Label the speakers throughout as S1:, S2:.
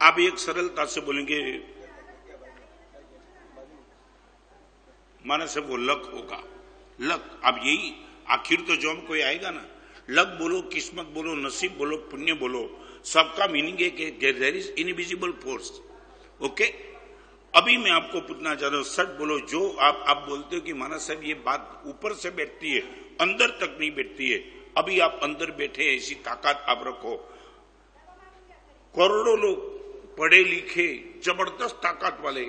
S1: आप एक सरलता से बोलेंगे माना से वो लक होगा, लक। अब यही आखिर तो जॉब कोई आएगा ना। लक बोलो, किस्मत बोलो, नसीब बोलो, पुण्य बोलो, सबका मीनिंग है कि there is invisible force. Okay, अभी मैं आपको पूछना चाहता हूं, सच बोलो, जो आप बोलते हो कि माना साहब ये बात ऊपर से बैठती है, अंदर तक नहीं बैठती है। अभी आप अंदर बैठे, ऐसी ताकत आप रखो। करोड़ों लोग पढ़े लिखे जबरदस्त ताकत वाले,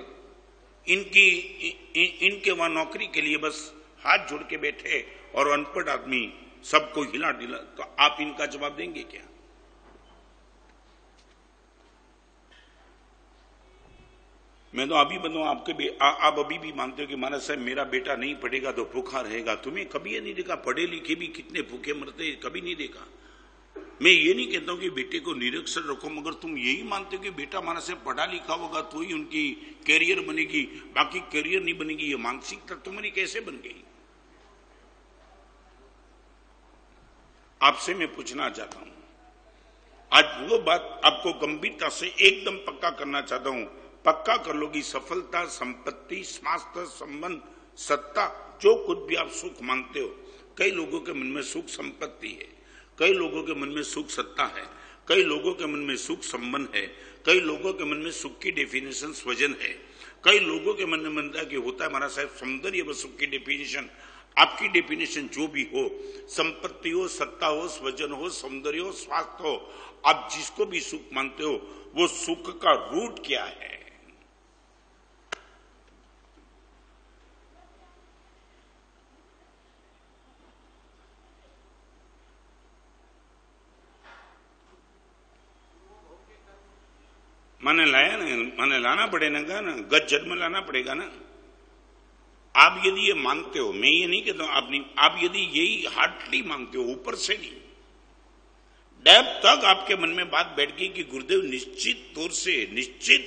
S1: इनके वहां नौकरी के लिए बस हाथ जोड़ के बैठे और अनपढ़ आदमी सबको हिला डिला, तो आप इनका जवाब देंगे क्या? मैं तो अभी बताऊं आपके आप अभी भी मानते हो कि महाराज साहब मेरा बेटा नहीं पढ़ेगा तो भूखा रहेगा। तुम्हें कभी ये नहीं देखा पढ़े लिखे भी कितने भूखे मरते, कभी नहीं देखा। मैं ये नहीं कहता हूं कि बेटे को निरक्षर रखो, मगर तुम यही मानते हो कि बेटा हमारा से पढ़ा लिखा होगा तो ही उनकी कैरियर बनेगी, बाकी कैरियर नहीं बनेगी। ये मानसिकता तुम्हारी कैसे बन गई? आपसे मैं पूछना चाहता हूं, आज वो बात आपको गंभीरता से एकदम पक्का करना चाहता हूं। पक्का कर लो कि सफलता, संपत्ति, स्वास्थ्य, संबंध, सत्ता, जो कुछ भी आप सुख मानते हो, कई लोगों के मन में सुख संपत्ति है, कई लोगों के मन में सुख सत्ता है, कई लोगों के मन में सुख संबंध है, कई लोगों के मन में सुख की डेफिनेशन स्वजन है, कई लोगों के मन में मनता कि होता है महाराज साहब सौंदर्य व सुख की डेफिनेशन। आपकी डेफिनेशन जो भी हो, संपत्ति हो, सत्ता हो, स्वजन हो, सौंदर्य हो, स्वास्थ्य हो, आप जिसको भी सुख मानते हो, वो सुख का रूट क्या है? माने लाया ना, माने लाना पड़ेगा ना, गज जन्म लाना पड़ेगा ना। आप यदि ये मानते हो, मैं ये नहीं कहता हूं आप नहीं, आप यदि यही हार्टली मानते हो, ऊपर से नहीं, डेप्थ तक आपके मन में बात बैठ गई कि गुरुदेव निश्चित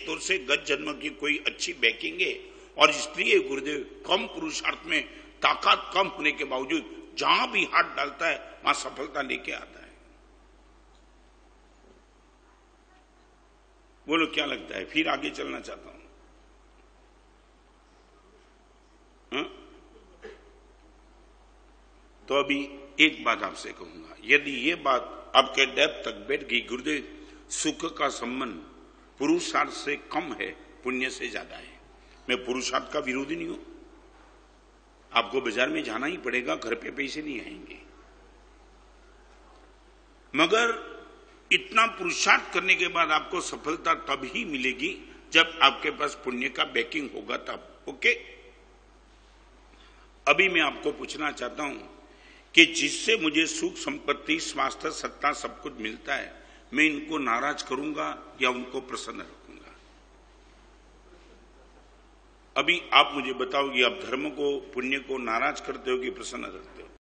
S1: तौर से गज जन्म की कोई अच्छी बैकिंग है, और इसलिए गुरुदेव कम पुरुषार्थ में ताकत कम होने के बावजूद जहां भी हाथ डालता है वहां सफलता लेके आता है। बोलो क्या लगता है? फिर आगे चलना चाहता हूं। हा? तो अभी एक बात आपसे कहूंगा, यदि ये बात आपके डेप्थ तक बैठ गई, गुरुदेव सुख का संबंध पुरुषार्थ से कम है, पुण्य से ज्यादा है। मैं पुरुषार्थ का विरोधी नहीं हूं, आपको बाजार में जाना ही पड़ेगा, घर पे पैसे नहीं आएंगे, मगर इतना पुरुषार्थ करने के बाद आपको सफलता तब ही मिलेगी जब आपके पास पुण्य का बैकिंग होगा तब। ओके, अभी मैं आपको पूछना चाहता हूं कि जिससे मुझे सुख, संपत्ति, स्वास्थ्य, सत्ता सब कुछ मिलता है, मैं इनको नाराज करूंगा या उनको प्रसन्न रखूंगा? अभी आप मुझे बताओ कि आप धर्म को, पुण्य को नाराज करते हो कि प्रसन्न रखते हो?